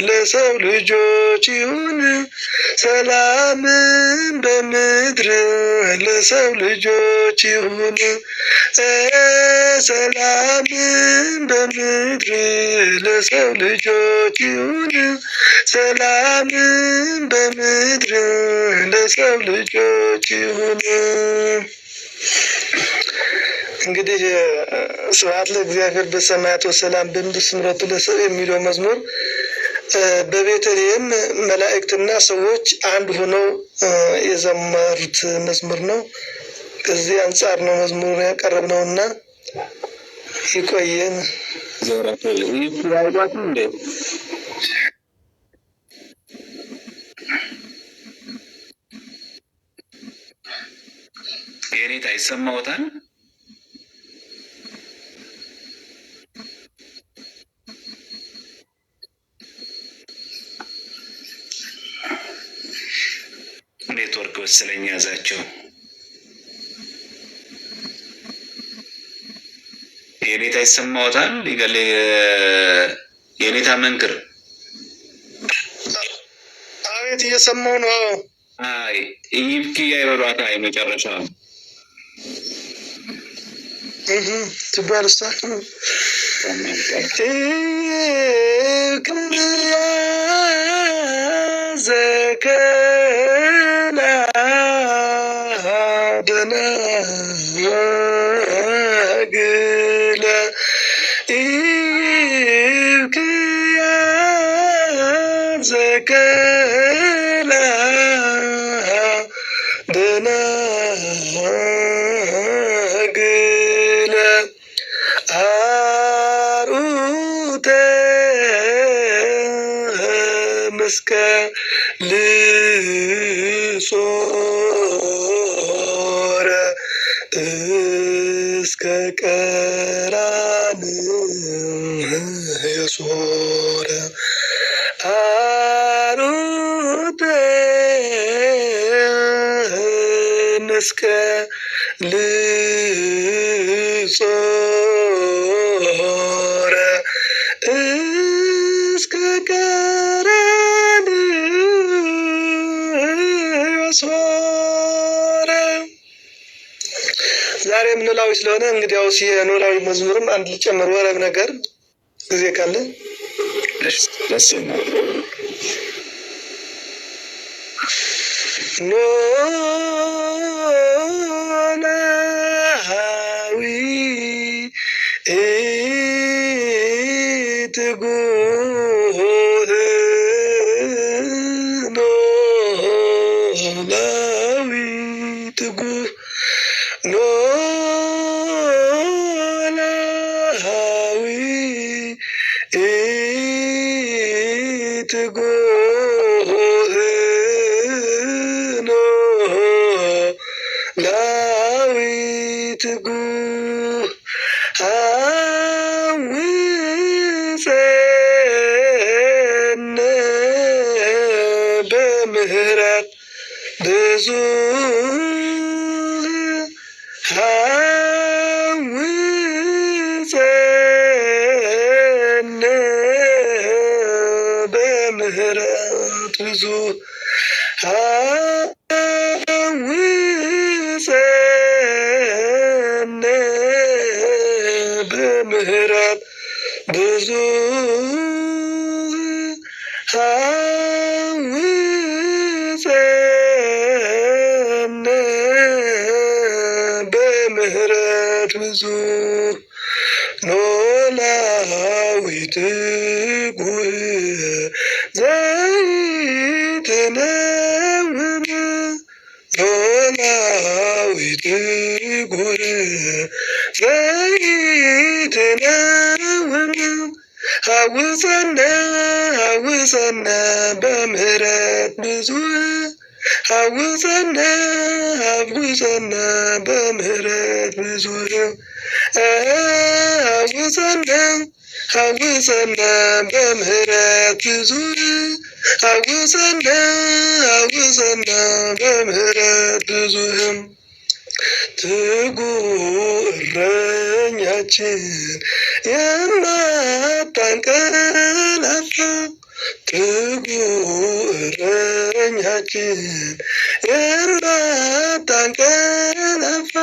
ለሰው ልጆች ይሁን ሰላምን በምድር ለሰው ልጆች ይሁን ሰላምን በምድር ለሰው ልጆች ይሁን ሰላምን በምድር ለሰው ልጆች ይሁን። እንግዲህ ስብሐት ለእግዚአብሔር በሰማያት ወሰላም በምድር ስምረቱ ለሰብእ የሚለው መዝሙር በቤተልሔም መላእክትና ሰዎች አንድ ሆነው የዘመሩት መዝሙር ነው። ከዚህ አንጻር ነው መዝሙሩን ያቀረብነውና ይቆየን። የኔታ ይሰማዎታል? ኔትወርክ ወስለኝ ያዛቸው። የኔታ ይሰማዎታል? ይገል የኔታ መንክር አቤት እየሰማሁ ነው። አይ ይብኪ ያይበሏታ የመጨረሻ ትባልስታ ዘከና ደናግለ ኢብክያ ዘከና ደናግለ አርዑተ መስቀል ጾረ እስከ ቀራንዮ ጾረ አርዑተ መስቀል ጾረ እስከ ቀራንዮ ጾረ። ዛሬ ኖላዊ ስለሆነ እንግዲያውስ የኖላዊ መዝሙርም አንድ ልጨምር ወረብ ነገር ጊዜ ካለ ደስ ይላል። ኖላዊ ትጉህ ኖላዊ ትጉህ ኖላዊ ዳዊት ጉህ አውፀነ በምህረት ብዙ አውፀነ በምህረት ብዙ አውፀነ በምህረት ብዙ አውፀነ በምህረት ብዙ ኖላዊት ጉህ ዘይትነውር ኖላዊት ጉህ ዘይትነውር አውፀነ አውፀነ በምህረት ብዙ አውፀነ አውፀነ በምህረት ብዙ አውፀነ አውፀነ በምህረት ብዙ አውፀነ አውፀነ በምህረት ብዙ ትጉህ እረኛችን የማታንቀላፋ ትጉህ እረኛችን የማታንቀላፋ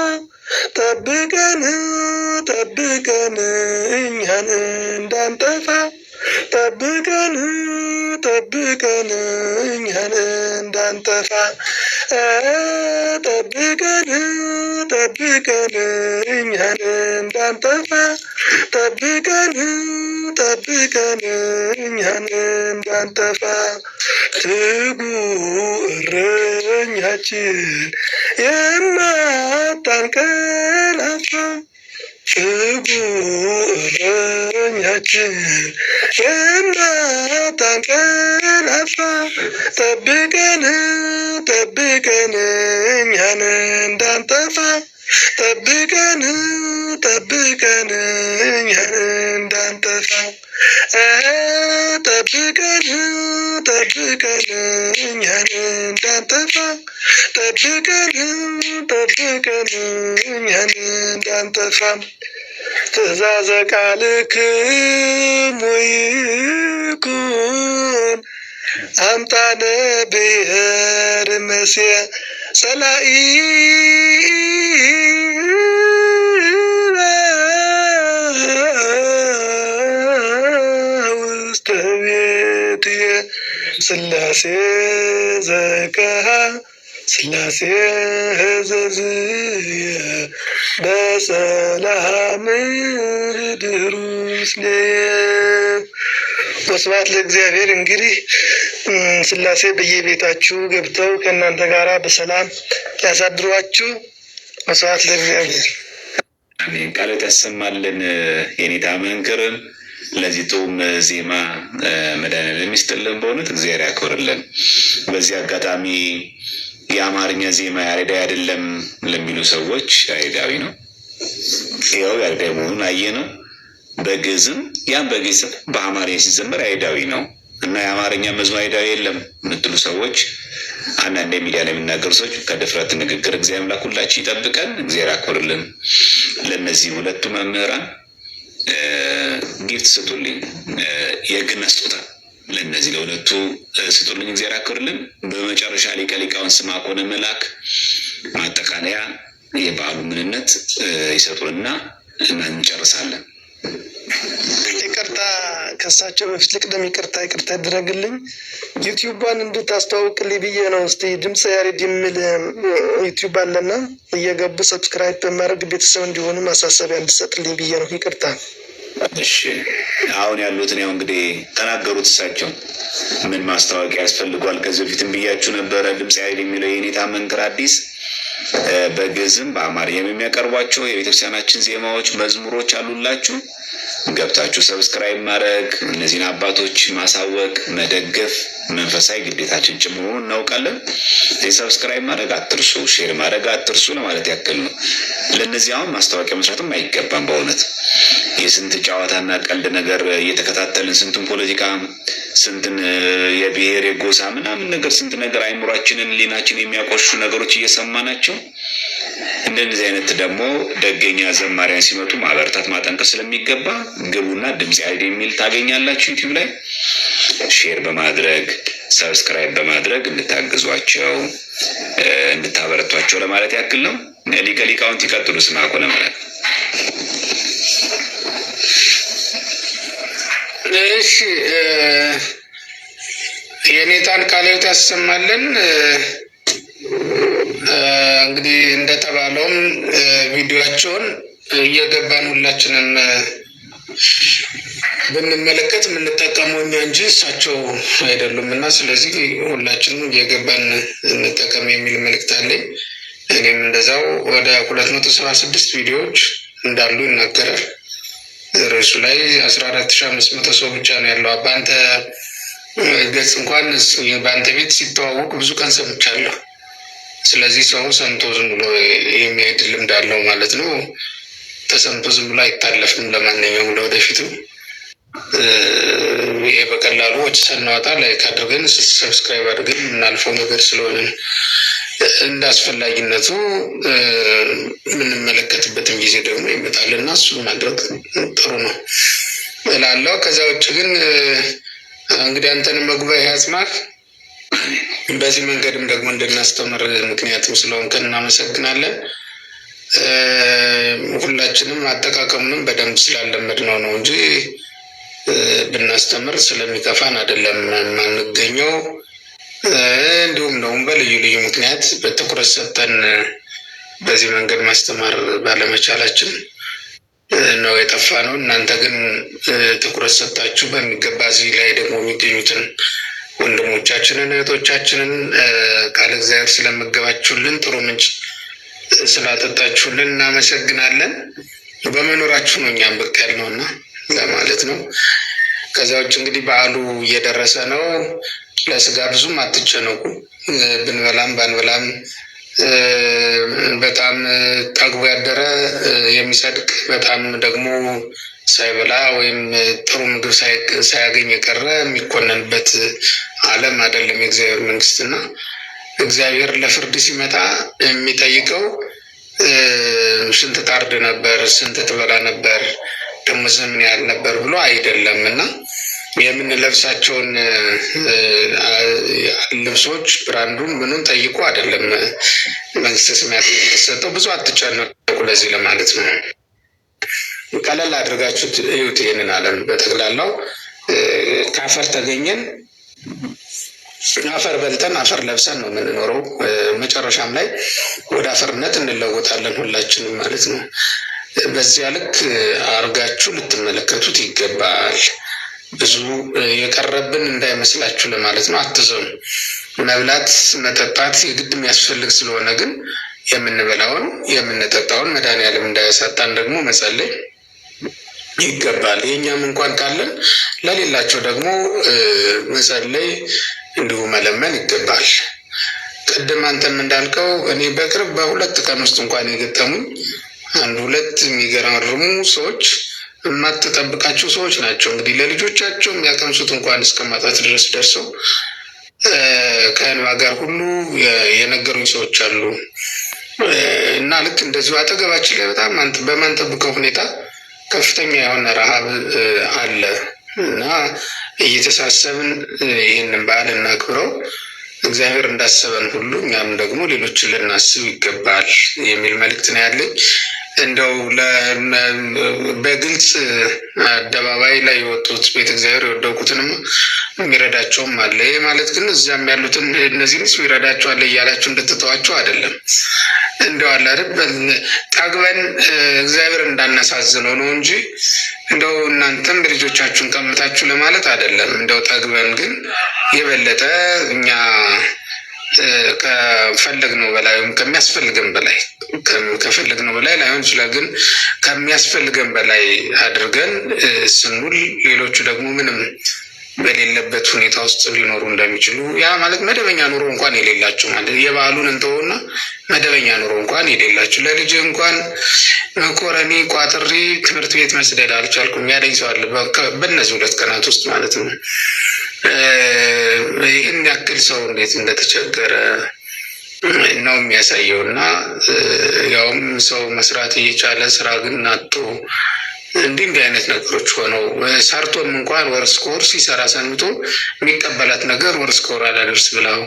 ጠብቀን ጠብቀን እኛን እንዳንጠፋ ጠብቀን ጠብቀን እኛን እንዳንጠፋ ጠብቀን ጠብቀን እኛን እንዳንጠፋ ጠብቀን ጠብቀን እኛን እንዳንጠፋ ትጉህ እረኛችን የማታንቀላፋ ትጉህ እረኛችን የማታንቀላፋ ጠብቀን ጠብቀን እኛን እንዳንጠፋ ጠብቀን ጠብቀን እኛን እንዳንጠፋ ጠብቀን ጠብቀን እኛን እንዳንጠፋ ጠብቀን ጠብቀን እኛን እንዳንጠፋ ትእዛዘ ቃልክሙ ይኩን አምጣነ ብሔር መሲሕ ጸላኢ ውስተ ቤትየ ሥላሴ ዘከሃ ሥላሴ ዘዝየ በሰላም ድሩ ምስሌየ። ወስብሐት ለእግዚአብሔር። እንግዲህ ሥላሴ በየቤታችሁ ገብተው ከእናንተ ጋራ በሰላም ያሳድሯችሁ። ወስብሐት ለእግዚአብሔር። አሜን። ቃልዎት ያሰማልን የኔታ መንክርን ለዚህ ጡም ዜማ መድኃኔዓለም ይስጥልን። በእውነት እግዚአብሔር ያክብርልን። በዚህ አጋጣሚ የአማርኛ ዜማ ያሬዳዊ አይደለም ለሚሉ ሰዎች ያሬዳዊ ነው። ይኸው ያሬዳዊ መሆኑን አየ ነው። በግዕዝም ያም በግዕዝም በአማርኛ ሲዘመር ያሬዳዊ ነው እና የአማርኛ መዝሙር ያሬዳዊ የለም የምትሉ ሰዎች፣ አንዳንድ ሚዲያ ላይ የሚናገሩ ሰዎች ከድፍረት ንግግር እግዚአብሔር አምላክ ሁላችን ይጠብቀን። እግዚአብሔር ያክብርልን። ለእነዚህ ሁለቱ መምህራን ጊፍት ስጡልኝ፣ የግና ስጦታ ለእነዚህ ለሁለቱ ስጡልኝ። እግዚአብሔር ያክብርልን። በመጨረሻ ሊቀ ሊቃውንት ስምዐኮነ መላክ ማጠቃለያ የበዓሉ ምንነት ይሰጡንና እንጨርሳለን። ይቅርታ ከሳቸው በፊት ልቅደም። ይቅርታ ይደረግልኝ። ዩቲዩባን እንድታስተዋውቅልኝ ብዬ ነው። እስቲ ድምፀ ያሬድ የሚል ዩቲዩብ አለና እየገቡ ሰብስክራይብ በማድረግ ቤተሰብ እንዲሆኑ ማሳሰቢያ እንድሰጥልኝ ብዬ ነው። ይቅርታ። እሺ፣ አሁን ያሉትን ያው እንግዲህ ተናገሩት። እሳቸው ምን ማስታወቂያ ያስፈልጓል? ከዚህ በፊትም ብያችሁ ነበረ። ድምፀ ያሬድ የሚለው የኔታ መንክር አዲስ በግዕዝም በአማርኛም የሚያቀርቧቸው የቤተክርስቲያናችን ዜማዎች፣ መዝሙሮች አሉላችሁ። ገብታችሁ ሰብስክራይብ ማድረግ፣ እነዚህን አባቶች ማሳወቅ፣ መደገፍ መንፈሳዊ ግዴታችን ጭምሮ እናውቃለን። ሰብስክራይብ ማድረግ አትርሱ፣ ሼር ማድረግ አትርሱ ለማለት ያክል ነው። ለእነዚህ አሁን ማስታወቂያ መስራትም አይገባም። በእውነት የስንት ጨዋታና ቀልድ ነገር እየተከታተልን ስንትን ፖለቲካ፣ ስንትን የብሔር የጎሳ ምናምን ነገር ስንት ነገር አይምሯችንን ሊናችን የሚያቆሹ ነገሮች እየሰማናቸው እንደዚህ አይነት ደግሞ ደገኛ ዘማሪያን ሲመጡ ማበረታት ማጠንቀር ስለሚገባ ግቡና ድምጽ አይዲ የሚል ታገኛላችሁ ዩቲዩብ ላይ ሼር በማድረግ ሰብስክራይብ በማድረግ እንድታግዟቸው እንድታበረቷቸው ለማለት ያክል ነው። ሊቀ ሊቃውንት ይቀጥሉ። ስምዐኮነ መላክ። እሺ የኔታን ቃለ ሕይወት ያሰማልን። እንግዲህ እንደተባለውም ቪዲዮቸውን እየገባን ሁላችንም ብንመለከት የምንጠቀመው እኛ እንጂ እሳቸው አይደሉም እና ስለዚህ ሁላችንም እየገባን እንጠቀም የሚል መልእክት አለኝ። እኔም እንደዛው ወደ 276 ቪዲዮዎች እንዳሉ ይናገራል። ርዕሱ ላይ 14500 ሰው ብቻ ነው ያለው። በአንተ ገጽ እንኳን በአንተ ቤት ሲተዋወቅ ብዙ ቀን ሰምቻለሁ። ስለዚህ ሰው ሰምቶ ዝም ብሎ የሚሄድ ልምድ አለው ማለት ነው። ተሰምቶ ዝም ብሎ አይታለፍም። ለማንኛውም ለወደፊቱ ይሄ በቀላሉ ወጪ ሳናወጣ ላይክ አድርገን ሰብስክራይብ አድርገን የምናልፈው ነገር ስለሆነ እንደ አስፈላጊነቱ የምንመለከትበትን ጊዜ ደግሞ ይመጣልና እሱን ማድረግ ጥሩ ነው እላለሁ። ከዛ ውጭ ግን እንግዲህ አንተንም መጉባኤ ያጽናህ። በዚህ መንገድም ደግሞ እንድናስተምር ምክንያቱም ስለሆንከን እናመሰግናለን። ሁላችንም አጠቃቀሙንም በደንብ ስላለመድ ነው እንጂ ብናስተምር ስለሚከፋን አይደለም የማንገኘው። እንዲሁም ደግሞ በልዩ ልዩ ምክንያት በትኩረት ሰጥተን በዚህ መንገድ ማስተማር ባለመቻላችን ነው የጠፋ ነው። እናንተ ግን ትኩረት ሰጥታችሁ በሚገባ እዚህ ላይ ደግሞ የሚገኙትን ወንድሞቻችንን እህቶቻችንን ቃል እግዚአብሔር ስለመገባችሁልን ጥሩ ምንጭ ስላጠጣችሁልን እናመሰግናለን። በመኖራችሁ ነው እኛም ብቅ ያልነውና ለማለት ነው። ከዛ ውጭ እንግዲህ በዓሉ እየደረሰ ነው። ለስጋ ብዙም አትጨነቁ። ብንበላም ባንበላም በጣም ጠግቦ ያደረ የሚጸድቅ በጣም ደግሞ ሳይበላ ወይም ጥሩ ምግብ ሳያገኝ የቀረ የሚኮነንበት ዓለም አይደለም የእግዚአብሔር መንግስትና እግዚአብሔር ለፍርድ ሲመጣ የሚጠይቀው ስንት ታርድ ነበር፣ ስንት ትበላ ነበር፣ ደሞዝ ምን ያህል ነበር ብሎ አይደለም እና የምንለብሳቸውን ልብሶች ብራንዱን ምኑን ጠይቆ አይደለም መንግስተ ሰማያት የተሰጠው። ብዙ አትጨነቁ ለዚህ ለማለት ነው። ቀለል አድርጋችሁት እዩት ይህንን ዓለም በጠቅላላው። ከአፈር ተገኘን፣ አፈር በልተን አፈር ለብሰን ነው የምንኖረው። መጨረሻም ላይ ወደ አፈርነት እንለወጣለን ሁላችንም ማለት ነው። በዚያ ልክ አርጋችሁ ልትመለከቱት ይገባል። ብዙ የቀረብን እንዳይመስላችሁ ለማለት ነው። አትዘኑ። መብላት መጠጣት የግድ የሚያስፈልግ ስለሆነ ግን የምንበላውን የምንጠጣውን መድኃኒዓለም እንዳያሳጣን ደግሞ መጸለይ ይገባል። የእኛም እንኳን ካለን ለሌላቸው ደግሞ መጸለይ እንዲሁ መለመን ይገባል። ቅድም አንተም እንዳልከው እኔ በቅርብ በሁለት ቀን ውስጥ እንኳን የገጠሙኝ አንድ ሁለት የሚገራርሙ ሰዎች የማትጠብቃቸው ሰዎች ናቸው። እንግዲህ ለልጆቻቸው የሚያቀምሱት እንኳን እስከ ማጣት ድረስ ደርሰው ከእንባ ጋር ሁሉ የነገሩኝ ሰዎች አሉ እና ልክ እንደዚሁ አጠገባችን ላይ በጣም በማንጠብቀው ሁኔታ ከፍተኛ የሆነ ረሃብ አለ እና እየተሳሰብን ይህንን በዓል እናክብረው። እግዚአብሔር እንዳሰበን ሁሉ እኛም ደግሞ ሌሎችን ልናስብ ይገባል የሚል መልእክት ነው ያለኝ። እንደው በግልጽ አደባባይ ላይ የወጡት ቤተ እግዚአብሔር የወደቁትንም የሚረዳቸውም አለ። ይህ ማለት ግን እዚያም ያሉትን እነዚህንስ ይረዳቸዋል እያላችሁ እንድትተዋቸው አይደለም። እንደው አለ አይደል ጠግበን እግዚአብሔር እንዳናሳዝነው ነው እንጂ እንደው እናንተም ልጆቻችሁን ቀምታችሁ ለማለት አይደለም። እንደው ጠግበን ግን የበለጠ እኛ ከፈለግነው በላይ ወይም ከሚያስፈልገን በላይ ከፈለግነው በላይ ላይሆን ይችላል። ግን ከሚያስፈልገን በላይ አድርገን ስንውል ሌሎቹ ደግሞ ምንም በሌለበት ሁኔታ ውስጥ ሊኖሩ እንደሚችሉ ያ ማለት መደበኛ ኑሮ እንኳን የሌላቸው ማለት የበዓሉን እንተውና መደበኛ ኑሮ እንኳን የሌላቸው ለልጅ እንኳን መኮረኒ ቋጥሪ ትምህርት ቤት መስደድ አልቻልኩም ያለኝ ሰው አለ በእነዚህ 2 ቀናት ውስጥ ማለት ነው። ይህን ያክል ሰው እንዴት እንደተቸገረ ነው የሚያሳየው። እና ያውም ሰው መስራት እየቻለ ስራ ግን አጥቶ እንዲህ አይነት ነገሮች ሆነው ሰርቶም እንኳን ወር እስከ ወር ሲሰራ ሰንብቶ የሚቀበላት ነገር ወር እስከ ወር አላደርስ ብላው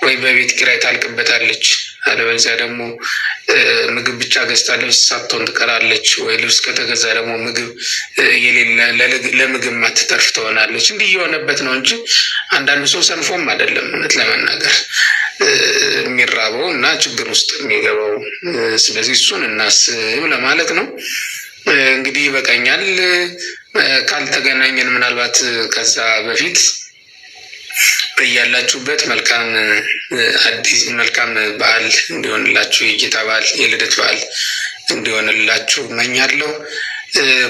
ወይ በቤት ኪራይ ታልቅበታለች፣ አለበለዚያ ደግሞ ምግብ ብቻ ገዝታ ልብስ ሳትሆን ትቀራለች፣ ወይ ልብስ ከተገዛ ደግሞ ምግብ የሌለ ለምግብ ማትተርፍ ትሆናለች። እንዲህ የሆነበት ነው እንጂ አንዳንድ ሰው ሰንፎም አይደለም እውነት ለመናገር የሚራበው እና ችግር ውስጥ የሚገባው። ስለዚህ እሱን እናስብ ለማለት ነው። እንግዲህ ይበቃኛል። ካልተገናኘን ምናልባት ከዛ በፊት በያላችሁበት መልካም በዓል እንዲሆንላችሁ፣ የጌታ በዓል የልደት በዓል እንዲሆንላችሁ እመኛለሁ።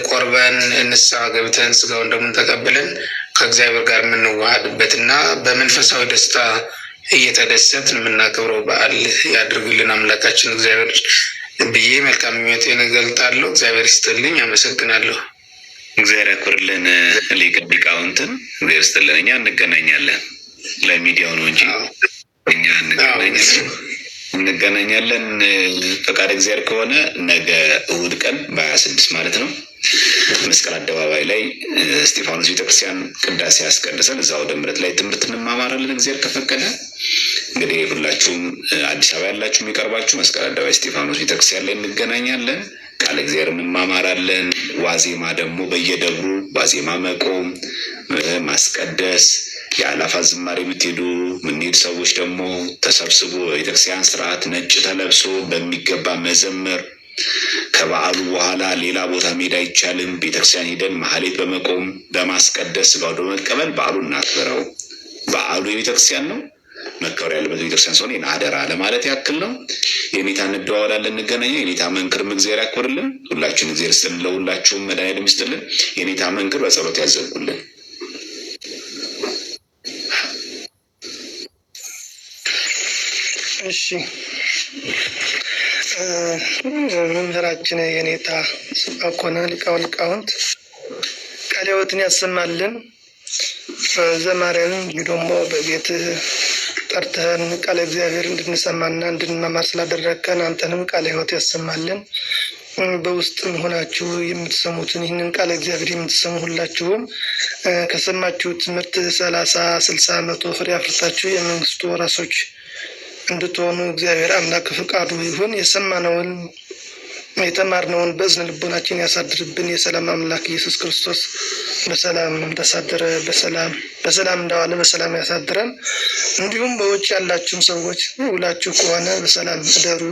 ቆርበን ንስሐ ገብተን ስጋውን ደግሞ ተቀብለን ከእግዚአብሔር ጋር የምንዋሃድበትና በመንፈሳዊ ደስታ እየተደሰትን የምናከብረው በዓል ያድርግልን አምላካችን እግዚአብሔር ብዬ መልካም ምኞቴን እገልጣለሁ። እግዚአብሔር ይስጥልኝ። አመሰግናለሁ። እግዚአብሔር ያክብርልን። ሊቀ ሊቃውንትን እግዚአብሔር ይስጥልን። እኛ እንገናኛለን፣ ለሚዲያው ነው እንጂ እኛ እንገናኛለን። ፈቃድ እግዚአብሔር ከሆነ ነገ እሑድ ቀን በ26 ማለት ነው መስቀል አደባባይ ላይ እስጢፋኖስ ቤተክርስቲያን ቅዳሴ ያስቀድሰን እዛው ደምረት ላይ ትምህርት እንማማራለን እግዚአብሔር ከፈቀደ። እንግዲህ ሁላችሁም አዲስ አበባ ያላችሁ የሚቀርባችሁ መስቀል አደባባይ እስጢፋኖስ ቤተክርስቲያን ላይ እንገናኛለን። ቃል እግዚአብሔር እንማማራለን። ዋዜማ ደግሞ በየደብሩ ዋዜማ መቆም፣ ማስቀደስ፣ የአላፋት ዝማሬ የምትሄዱ ምንሄድ ሰዎች ደግሞ ተሰብስቦ ቤተክርስቲያን ስርዓት ነጭ ተለብሶ በሚገባ መዘመር። ከበዓሉ በኋላ ሌላ ቦታ መሄድ አይቻልም። ቤተክርስቲያን ሄደን ማህሌት በመቆም በማስቀደስ ስጋው በመቀበል በዓሉን እናክብረው። በዓሉ የቤተክርስቲያን ነው፣ መከበር ያለበት ቤተክርስቲያን ሲሆን አደራ ለማለት ያክል ነው። የኔታ እንደዋወላለን፣ እንገናኛለን። የኔታ መንክርም እግዚአብሔር ያክብርልን። ሁላችሁን እግዚአብሔር ይስጥልን፣ ለሁላችሁም መድኃኒዓለም ይስጥልን። የኔታ መንክር በጸሎት ያዘጉልን። እሺ መምህራችን የኔታ ስብሐኮነ ሊቃውንት ቃለ ሕይወትን ያሰማልን። ዘማሪያንም ደግሞ በቤት ጠርተን ቃለ እግዚአብሔር እንድንሰማና እንድንማማር ስላደረግከን አንተንም ቃለ ሕይወት ያሰማልን። በውስጥም ሆናችሁ የምትሰሙትን ይህንን ቃለ እግዚአብሔር የምትሰሙ ሁላችሁም ከሰማችሁት ትምህርት 30፣ 60፣ 100 ፍሬ አፍርታችሁ የመንግስቱ ወራሾች እንድትሆኑ እግዚአብሔር አምላክ ፈቃዱ ይሁን። የሰማነውን የተማርነውን በእዝነ ልቦናችን ያሳድርብን። የሰላም አምላክ ኢየሱስ ክርስቶስ በሰላም እንዳሳደረ በሰላም እንዳዋለ በሰላም ያሳድረን። እንዲሁም በውጭ ያላችሁም ሰዎች ውላችሁ ከሆነ በሰላም እደሩ፣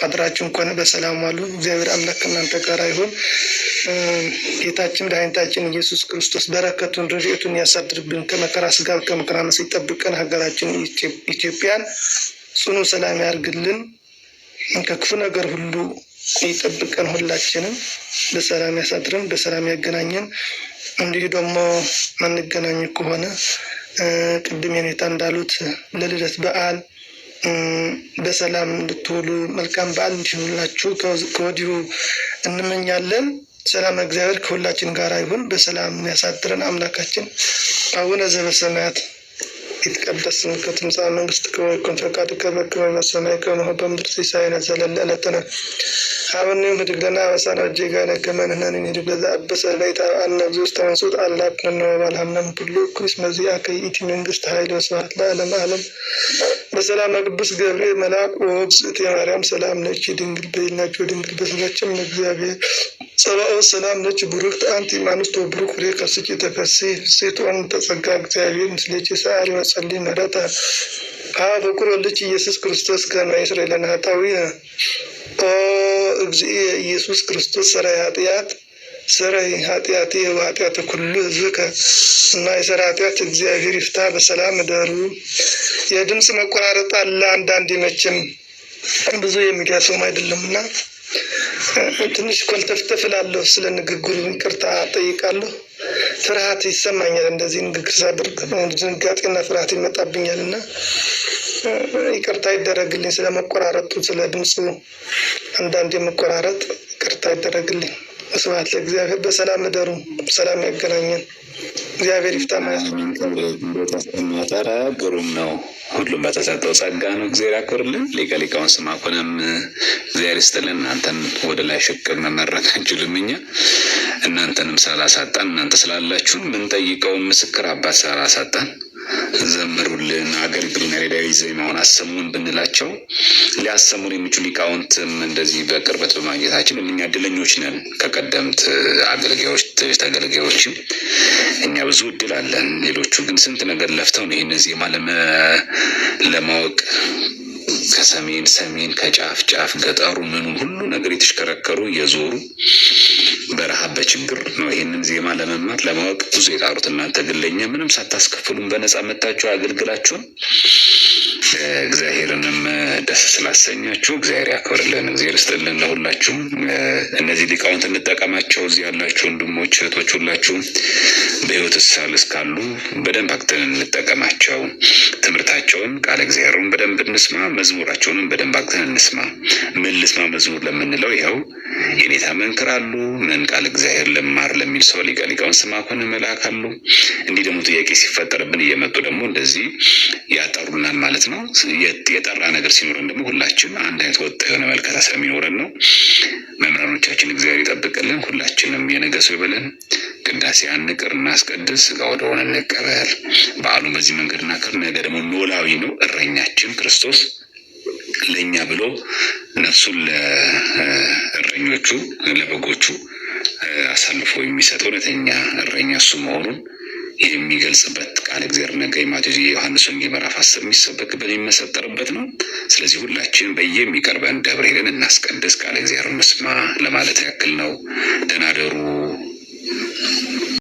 አድራችሁም ከሆነ በሰላም ዋሉ። እግዚአብሔር አምላክ ከእናንተ ጋር ይሁን። ጌታችን መድኃኒታችን ኢየሱስ ክርስቶስ በረከቱን ረድኤቱን ያሳድርብን። ከመከራ ስጋ ከመከራ ነፍስ ይጠብቀን። ሀገራችን ኢትዮጵያን ጽኑ ሰላም ያርግልን። ከክፉ ነገር ሁሉ ይጠብቀን። ሁላችንም በሰላም ያሳድረን፣ በሰላም ያገናኘን። እንዲህ ደግሞ ማንገናኝ ከሆነ ቅድም የኔታ እንዳሉት ለልደት በዓል በሰላም እንድትውሉ መልካም በዓል እንዲሆንላችሁ ከወዲሁ እንመኛለን። ሰላም እግዚአብሔር ከሁላችን ጋር ይሁን። በሰላም ያሳድረን። አምላካችን አቡነ ዘበሰማያት ይትቀደስ ስምከ ትምጻእ መንግሥትከ ወይኩን ፈቃድከ በከመ በሰማይ ከማሁ በምድር ሲሳየነ ዘለለ ዕለትነ ሀበነ ዮም ህድግ ለነ አበሳነ ወጌጋየነ ከመ ንሕነኒ ንህድግ ለዘአበሰ ለኢታብአነ ውስተ መንሱት አላክነ ወባልሐምነ ኩሉ ኩስ መዚአከ ይእቲ መንግሥት ኃይል ወስብሐት ለዓለመ ዓለም። በሰላም ቅዱስ ገብርኤል መልአክ ወእግዝእትየ ማርያም ሰላም ነች ድንግል በይናች ወድንግል በስጋችም እግዚአብሔር ጸባኦት ሰላም ነች ቡሩክት አንቲ እምአንስት ወቡሩክ ፍሬ ከርሥኪ ተፈሥሒ ፍሥሕት ተጸጋ እግዚአብሔር ምስሌኪ ሰአሊ ወጸልይ ምህረተ አብ በኩር ወልድኪ ኢየሱስ ክርስቶስ ከመ ይስረይ ለነ ኃጣውኢነ ኦ እግዚእየ ኢየሱስ ክርስቶስ ሰረይ ኃጢአቴ ወኃጢአተ ኩሉ ሕዝብከ እና የሰራ ኃጢአት እግዚአብሔር ይፍታ። በሰላም እደሩ። የድምፅ መቆራረጥ አለ አንዳንዴ መቼም ብዙ የሚዲያ ሰውም አይደለም እና ትንሽ ኮልተፍተፍ እላለሁ። ስለ ንግግሩ ይቅርታ ጠይቃለሁ። ፍርሃት ይሰማኛል። እንደዚህ ንግግር ሳደርግ ድንጋጤና ፍርሃት ይመጣብኛል እና ይቅርታ ይደረግልኝ። ስለ መቆራረጡ፣ ስለ ድምፁ አንዳንድ የመቆራረጥ ይቅርታ ይደረግልኝ። ስብሐት ለእግዚአብሔር። በሰላም እደሩ። ሰላም ያገናኘን። እግዚአብሔር ይፍታ። ማጠራ ግሩም ነው። ሁሉም በተሰጠው ጸጋ ነው። እግዚአብሔር ያክብርልን። ሊቀ ሊቃውንት ስምዐኮነም እግዚአብሔር ይስጥልን። እናንተን ወደ ላይ ሽቅብ መመረቅ አንችልም እኛ። እናንተንም ስላላሳጣን፣ እናንተ ስላላችሁን ምንጠይቀውን ምስክር አባት ስላላሳጣን ዘምሩልን፣ አገልግሉን፣ ያሬዳዊ ዜማውን አሰሙን ብንላቸው ሊያሰሙን የሚችሉ ሊቃውንትም እንደዚህ በቅርበት በማግኘታችን እኛ እድለኞች ነን። ከቀደምት አገልጋዮች ተገልጋዮችም እኛ ብዙ እድል አለን። ሌሎቹ ግን ስንት ነገር ለፍተው ነው ይህን ዜማ ለማወቅ ከሰሜን ሰሜን ከጫፍ ጫፍ ገጠሩ ምኑን ሁሉ ነገር የተሽከረከሩ እየዞሩ በረሃብ በችግር ነው ይህንን ዜማ ለመማር ለማወቅ ብዙ የጣሩት። እናንተ ግን ለእኛ ምንም ሳታስከፍሉን በነፃ መታችሁ አገልግላችሁን እግዚአብሔርንም ደስ ስላሰኛችሁ እግዚአብሔር ያክብርልን፣ እግዚአብሔር ይስጥልን ለሁላችሁም። እነዚህ ሊቃውንት እንጠቀማቸው። እዚህ ያላችሁ ወንድሞች እህቶች ሁላችሁም በሕይወት ሳል እስካሉ በደንብ አግተን እንጠቀማቸው። ትምህርታቸውን ቃለ እግዚአብሔሩን በደንብ እንስማ፣ መዝሙራቸውንም በደንብ አግተን እንስማ። ምን ልስማ መዝሙር ለምንለው ይኸው የኔታ መንክር አሉ። ምን ቃል እግዚአብሔር ልማር ለሚል ሰው ሊቀ ሊቃውንት ስምዐኮነም መልአክ አሉ። እንዲህ ደግሞ ጥያቄ ሲፈጠርብን እየመጡ ደግሞ እንደዚህ ያጠሩናል ማለት ነው። የጠራ ነገር ሲኖረን ደግሞ ሁላችን አንድ አይነት ወጥ የሆነ መልከታ ስለሚኖረን ነው። መምህራኖቻችን እግዚአብሔር ይጠብቅልን። ሁላችንም የነገ ሰው ይበለን። ቅዳሴ አንቅር፣ እናስቀድስ፣ ሥጋ ወደሙን እንቀበል። በዓሉን በዚህ መንገድ እናክብር። ነገ ደግሞ ኖላዊ ነው እረኛችን ክርስቶስ ለእኛ ብሎ ነፍሱን ለእረኞቹ ለበጎቹ አሳልፎ የሚሰጥ እውነተኛ እረኛ እሱ መሆኑን የሚገልጽበት ቃል እግዚአብሔር ነገ ማቴዎስ የዮሐንስ ወንጌል ምዕራፍ 10 የሚሰበክበት የሚመሰጠርበት ነው። ስለዚህ ሁላችን በየሚቀርበን ደብር ሄደን እናስቀድስ፣ ቃል እግዚአብሔር እንስማ ለማለት ያክል ነው።